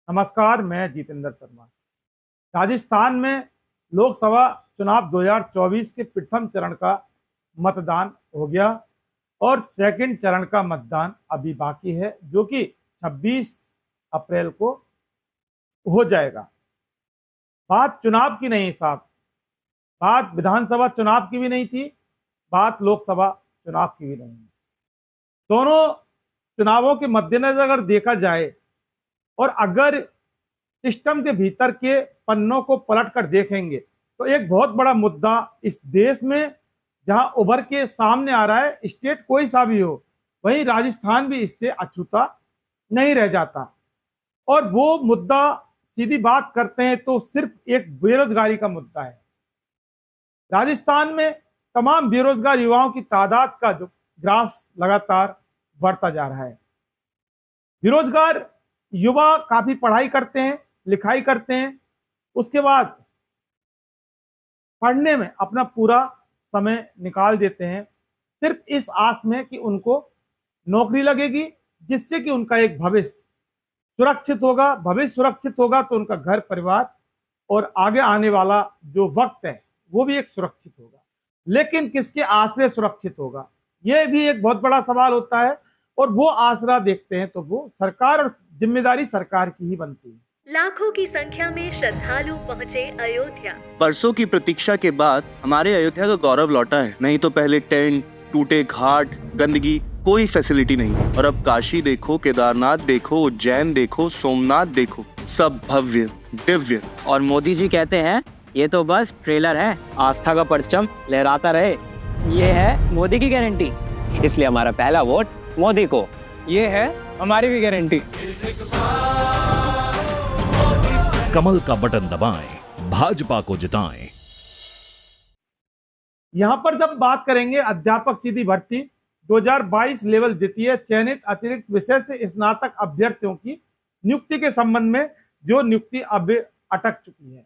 नमस्कार, मैं जितेंद्र शर्मा। राजस्थान में लोकसभा चुनाव 2024 के प्रथम चरण का मतदान हो गया और सेकंड चरण का मतदान अभी बाकी है, जो कि 26 अप्रैल को हो जाएगा। बात चुनाव की नहीं साहब, बात विधानसभा चुनाव की भी नहीं थी, बात लोकसभा चुनाव की भी नहीं है। दोनों चुनावों के मद्देनजर अगर देखा जाए और अगर सिस्टम के भीतर के पन्नों को पलट कर देखेंगे तो एक बहुत बड़ा मुद्दा इस देश में जहां उभर के सामने आ रहा है, स्टेट कोई सा भी हो, वहीं राजस्थान भी इससे अछूता नहीं रह जाता। और वो मुद्दा सीधी बात करते हैं तो सिर्फ एक बेरोजगारी का मुद्दा है। राजस्थान में तमाम बेरोजगार युवाओं की तादाद का जो ग्राफ लगातार बढ़ता जा रहा है। बेरोजगार युवा काफी पढ़ाई करते हैं, लिखाई करते हैं, उसके बाद पढ़ने में अपना पूरा समय निकाल देते हैं, सिर्फ इस आस में कि उनको नौकरी लगेगी, जिससे कि उनका एक भविष्य सुरक्षित होगा। भविष्य सुरक्षित होगा तो उनका घर परिवार और आगे आने वाला जो वक्त है वो भी एक सुरक्षित होगा। लेकिन किसके आश्रय सुरक्षित होगा, यह भी एक बहुत बड़ा सवाल होता है। और वो आसरा देखते हैं तो वो सरकार और जिम्मेदारी सरकार की ही बनती है। लाखों की संख्या में श्रद्धालु पहुंचे अयोध्या। बरसों की प्रतीक्षा के बाद हमारे अयोध्या का गौरव लौटा है। नहीं तो पहले टेंट, टूटे घाट, गंदगी, कोई फैसिलिटी नहीं। और अब काशी देखो, केदारनाथ देखो, उज्जैन देखो, सोमनाथ देखो, सब भव्य दिव्य। और मोदी जी कहते हैं ये तो बस ट्रेलर है, आस्था का परचम लहराता रहे। ये है मोदी की गारंटी, इसलिए हमारा पहला वोट मोदी को। ये है हमारी भी गारंटी। कमल का बटन दबाएं, भाजपा को जिताएं। यहां पर जब बात करेंगे अध्यापक सीधी भर्ती 2022 लेवल द्वितीय चयनित अतिरिक्त विषय से स्नातक अभ्यर्थियों की नियुक्ति के संबंध में, जो नियुक्ति अब अटक चुकी है।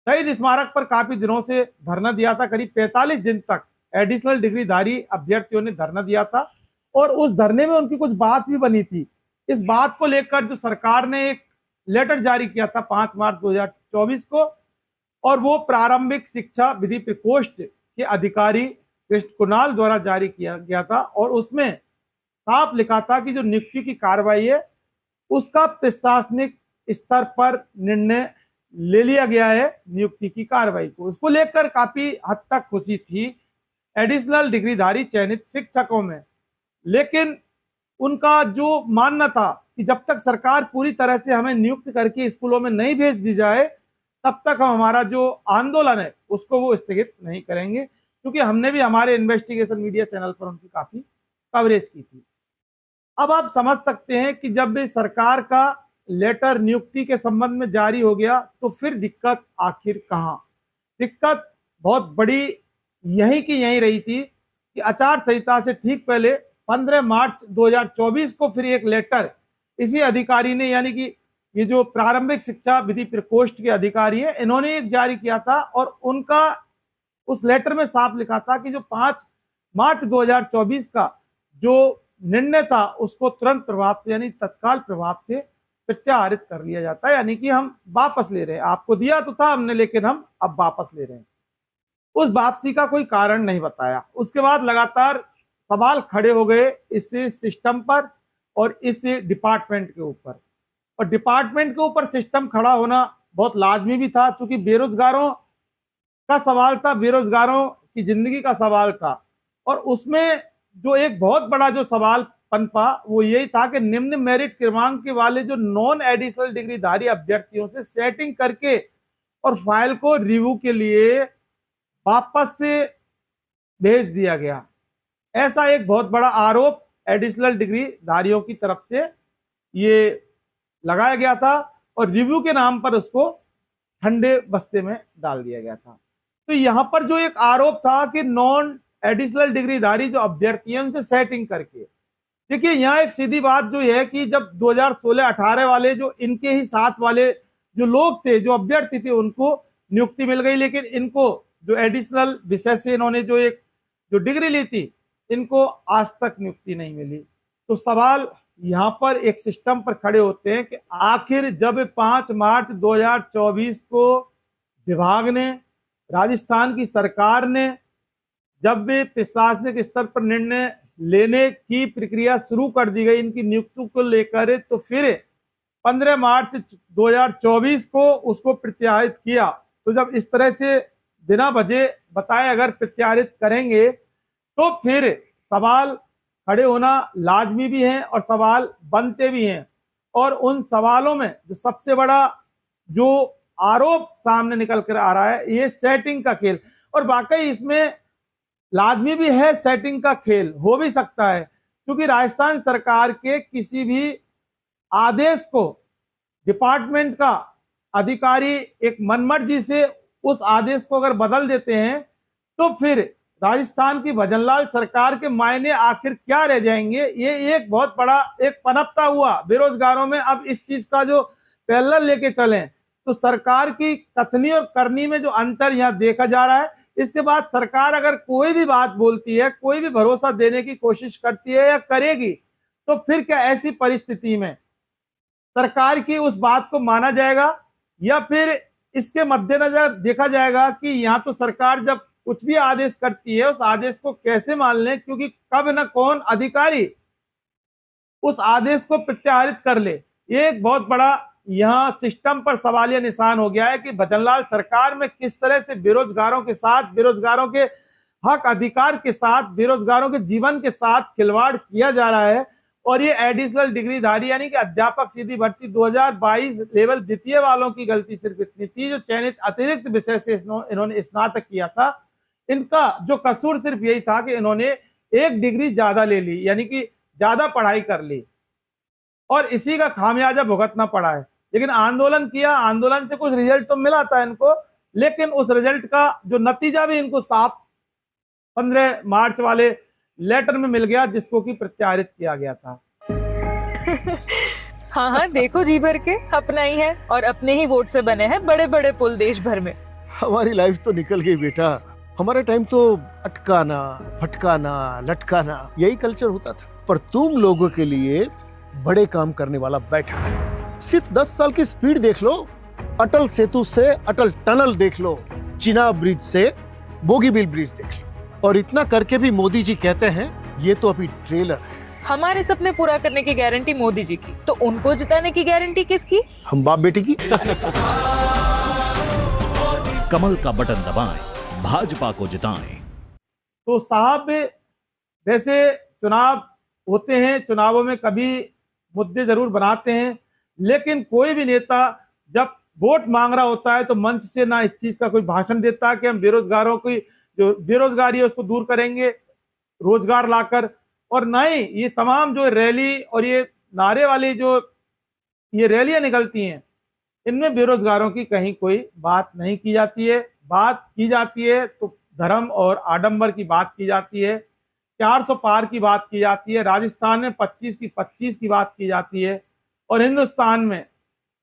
शहीद स्मारक पर काफी दिनों से धरना दिया था। करीब 45 दिन तक एडिशनल डिग्रीधारी अभ्यर्थियों ने धरना दिया था और उस धरने में उनकी कुछ बात भी बनी थी। इस बात को लेकर जो सरकार ने एक लेटर जारी किया था 5 मार्च 2024 को, और वो प्रारंभिक शिक्षा विधि प्रकोष्ठ के अधिकारी कृष्ण कुणाल द्वारा जारी किया गया था। और उसमें साफ लिखा था कि जो नियुक्ति की कार्रवाई है उसका प्रशासनिक स्तर पर निर्णय ले लिया गया है। नियुक्ति की कार्रवाई को, उसको लेकर काफी हद तक खुशी थी एडिशनल डिग्रीधारी चयनित शिक्षकों में। लेकिन उनका जो मानना था कि जब तक सरकार पूरी तरह से हमें नियुक्त करके स्कूलों में नहीं भेज दी जाए, तब तक हम हमारा जो आंदोलन है उसको वो स्थगित नहीं करेंगे, क्योंकि हमने भी हमारे इन्वेस्टिगेशन मीडिया चैनल पर उनकी काफी कवरेज की थी। अब आप समझ सकते हैं कि जब भी सरकार का लेटर नियुक्ति के संबंध में जारी हो गया तो फिर दिक्कत आखिर कहां। दिक्कत बहुत बड़ी यही की यही रही थी कि आचार संहिता से ठीक पहले 15 मार्च 2024 को फिर एक लेटर इसी अधिकारी ने, यानी कि ये जो प्रारंभिक शिक्षा विधि प्रकोष्ठ के अधिकारी है, इन्होंने एक जारी किया था। और उनका उस लेटर में साफ लिखा था कि जो 5 मार्च 2024 का जो निर्णय था उसको तुरंत प्रभाव से, यानी तत्काल प्रभाव से प्रत्याहरित कर लिया जाता है। यानी कि हम वापस ले रहे हैं, आपको दिया तो था हमने, लेकिन हम अब वापस ले रहे हैं। उस वापसी का कोई कारण नहीं बताया। उसके बाद लगातार सवाल खड़े हो गए इस सिस्टम पर और इस डिपार्टमेंट के ऊपर। और डिपार्टमेंट के ऊपर सिस्टम खड़ा होना बहुत लाजमी भी था, क्योंकि बेरोजगारों का सवाल था, बेरोजगारों की जिंदगी का सवाल था। और उसमें जो एक बहुत बड़ा जो सवाल पनपा वो यही था कि निम्न मेरिट क्रमांक के वाले जो नॉन एडिशनल डिग्रीधारी अभ्यर्थियों से सेटिंग करके और फाइल को रिव्यू के लिए वापस से भेज दिया गया। ऐसा एक बहुत बड़ा आरोप एडिशनल डिग्री धारियों की तरफ से ये लगाया गया था और रिव्यू के नाम पर उसको ठंडे बस्ते में डाल दिया गया था। तो यहां पर जो एक आरोप था कि नॉन एडिशनल डिग्रीधारी जो अभ्यर्थी हैं उनसे सेटिंग करके, देखिए यहाँ एक सीधी बात जो है कि जब 2016-18 वाले जो इनके ही साथ वाले जो लोग थे, जो अभ्यर्थी थे, उनको नियुक्ति मिल गई, लेकिन इनको जो एडिशनल विषय से इन्होंने जो डिग्री ली थी, इनको आज तक नियुक्ति नहीं मिली। तो सवाल यहाँ पर एक सिस्टम पर खड़े होते हैं कि आखिर जब 5 मार्च 2024 को विभाग ने, राजस्थान की सरकार ने जब भी प्रशासनिक स्तर पर निर्णय लेने की प्रक्रिया शुरू कर दी गई इनकी नियुक्ति को लेकर, तो फिर 15 मार्च 2024 को उसको प्रत्याहृत किया। तो जब इस तरह से बिना वजह बताए अगर प्रत्याहृत करेंगे तो फिर सवाल खड़े होना लाजमी भी है और सवाल बनते भी हैं। और उन सवालों में जो सबसे बड़ा जो आरोप सामने निकल कर आ रहा है ये सेटिंग का खेल, और वाकई इसमें लाजमी भी है, सेटिंग का खेल हो भी सकता है, क्योंकि राजस्थान सरकार के किसी भी आदेश को डिपार्टमेंट का अधिकारी एक मनमर्जी से उस आदेश को अगर बदल देते हैं तो फिर राजस्थान की भजनलाल सरकार के मायने आखिर क्या रह जाएंगे। ये एक बहुत बड़ा एक पनपता हुआ बेरोजगारों में अब इस चीज का जो पैरेलल लेके चलें तो सरकार की कथनी और करनी में जो अंतर यहाँ देखा जा रहा है, इसके बाद सरकार अगर कोई भी बात बोलती है, कोई भी भरोसा देने की कोशिश करती है या करेगी, तो फिर क्या ऐसी परिस्थिति में सरकार की उस बात को माना जाएगा या फिर इसके मद्देनजर देखा जाएगा कि यहाँ तो सरकार जब कुछ भी आदेश करती है उस आदेश को कैसे मान लें, क्योंकि कब न कौन अधिकारी उस आदेश को प्रत्याहृत कर ले। ये एक बहुत बड़ा यहाँ सिस्टम पर सवालिया निशान हो गया है कि भजनलाल सरकार में किस तरह से बेरोजगारों के साथ, बेरोजगारों के हक अधिकार के साथ, बेरोजगारों के जीवन के साथ खिलवाड़ किया जा रहा है। और ये एडिशनल डिग्रीधारी यानी कि अध्यापक सीधी भर्ती 2022 लेवल द्वितीय वालों की गलती सिर्फ इतनी थी, जो चयनित अतिरिक्त विषय से इन्होंने स्नातक किया था, इनका जो कसूर सिर्फ यही था कि इन्होंने एक डिग्री ज्यादा ले ली, यानी कि ज्यादा पढ़ाई कर ली, और इसी का खामियाजा भुगतना पड़ा है। लेकिन आंदोलन किया, आंदोलन से कुछ रिजल्ट तो मिला था इनको, लेकिन उस रिजल्ट का जो नतीजा भी इनको साफ 15 मार्च वाले लेटर में मिल गया, जिसको कि प्रत्याहृत किया गया था। हाँ हाँ, देखो जी भर के अपना ही है और अपने ही वोट से बने हैं बड़े बड़े पुल देश भर में। हमारी लाइफ तो निकल गई बेटा, हमारे टाइम तो अटकाना, फटकाना, लटकाना यही कल्चर होता था। पर तुम लोगों के लिए बड़े काम करने वाला बैठा है। सिर्फ 10 साल की स्पीड देख लो, अटल सेतु से अटल टनल देख लो, चिनाब ब्रिज से बोगीबिल ब्रिज देख लो, और इतना करके भी मोदी जी कहते हैं ये तो अभी ट्रेलर है। हमारे सपने पूरा करने की गारंटी मोदी जी की, तो उनको जिताने की गारंटी किसकी? हम बाप बेटी की। कमल का बटन दबाएं, भाजपा को जिताएं। तो साहब वैसे चुनाव होते हैं, चुनावों में कभी मुद्दे जरूर बनाते हैं, लेकिन कोई भी नेता जब वोट मांग रहा होता है तो मंच से ना इस चीज का कोई भाषण देता है कि हम बेरोजगारों की जो बेरोजगारी है उसको दूर करेंगे रोजगार लाकर, और ना ही ये तमाम जो रैली और ये नारे वाली जो ये रैलियां निकलती हैं इनमें बेरोजगारों की कहीं कोई बात नहीं की जाती है। बात की जाती है तो धर्म और आडंबर की बात की जाती है, 400 पार की बात की जाती है, राजस्थान में 25 की बात की जाती है, और हिंदुस्तान में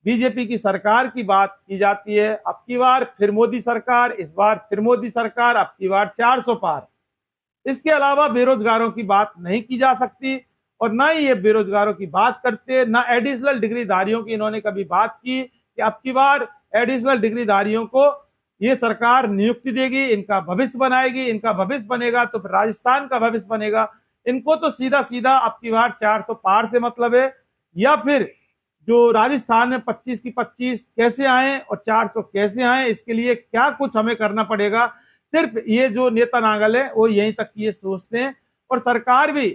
बीजेपी की सरकार की बात की जाती है। अब की बार फिर मोदी सरकार, इस बार फिर मोदी सरकार, अब की बार 400 पार। इसके अलावा बेरोजगारों की बात नहीं की जा सकती, और ना ही ये बेरोजगारों की बात करते, ना एडिशनल डिग्रीधारियों की इन्होंने कभी बात की कि अब की बार एडिशनल डिग्रीधारियों को ये सरकार नियुक्ति देगी, इनका भविष्य बनाएगी, इनका भविष्य बनेगा तो फिर राजस्थान का भविष्य बनेगा। इनको तो सीधा सीधा अब की बार 400 पार से मतलब है, या फिर जो राजस्थान में 25 की 25 कैसे आए और 400 कैसे आए, इसके लिए क्या कुछ हमें करना पड़ेगा। सिर्फ ये जो नेता नांगल है वो यहीं तक ये सोचते हैं, और सरकार भी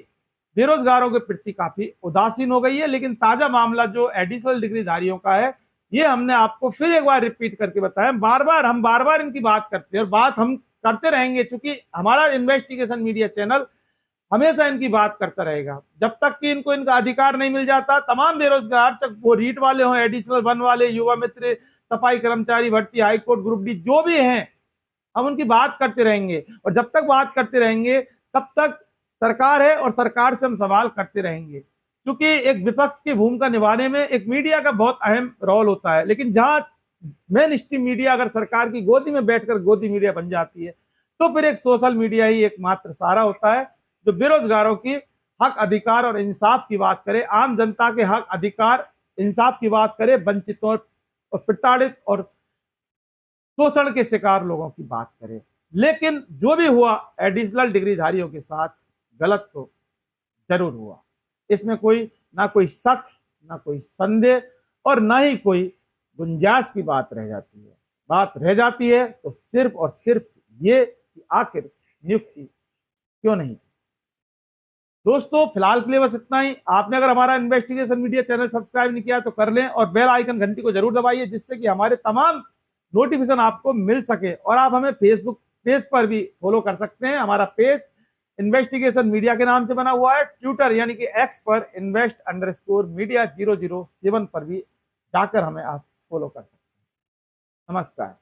बेरोजगारों के प्रति काफी उदासीन हो गई है। लेकिन ताजा मामला जो एडिशनल डिग्रीधारियों का है, ये हमने आपको फिर एक बार रिपीट करके बताया, हम बार बार इनकी बात करते हैं और बात हम करते रहेंगे, क्योंकि हमारा इन्वेस्टिगेशन मीडिया चैनल हमेशा इनकी बात करता रहेगा जब तक कि इनको इनका अधिकार नहीं मिल जाता। तमाम बेरोजगार, चाहे वो रीट वाले हों, एडिशनल 1 वाले, युवा मित्र, सफाई कर्मचारी भर्ती, हाईकोर्ट ग्रुप डी, जो भी हैं, हम उनकी बात करते रहेंगे, और जब तक बात करते रहेंगे तब तक सरकार है और सरकार से हम सवाल करते रहेंगे, क्योंकि एक विपक्ष की भूमिका निभाने में एक मीडिया का बहुत अहम रोल होता है। लेकिन जहां मेन स्ट्रीम मीडिया अगर सरकार की गोदी में बैठकर गोदी मीडिया बन जाती है, तो फिर एक सोशल मीडिया ही एकमात्र सहारा होता है जो बेरोजगारों की हक अधिकार और इंसाफ की बात करें, आम जनता के हक अधिकार इंसाफ की बात करें, वंचितों और प्रताड़ित और शोषण के शिकार लोगों की बात करें। लेकिन जो भी हुआ एडिशनल डिग्रीधारियों के साथ गलत तो जरूर हुआ, इसमें ना कोई शक, ना कोई संदेह और ना ही कोई गुंजाइश की बात रह जाती है। बात रह जाती है तो सिर्फ और सिर्फ ये कि आखिर नियुक्ति क्यों नहीं। दोस्तों फिलहाल के लिए बस इतना ही। आपने अगर हमारा इन्वेस्टिगेशन मीडिया चैनल सब्सक्राइब नहीं किया तो कर लें और बेल आइकन घंटी को जरूर दबाइए, जिससे कि हमारे तमाम नोटिफिकेशन आपको मिल सके। और आप हमें फेसबुक पेज पर भी फॉलो कर सकते हैं। हमारा पेज इन्वेस्टिगेशन मीडिया के नाम से बना हुआ है। ट्विटर यानी कि एक्स पर invest_media007 पर भी जाकर हमें आप फॉलो कर सकते हैं। नमस्कार।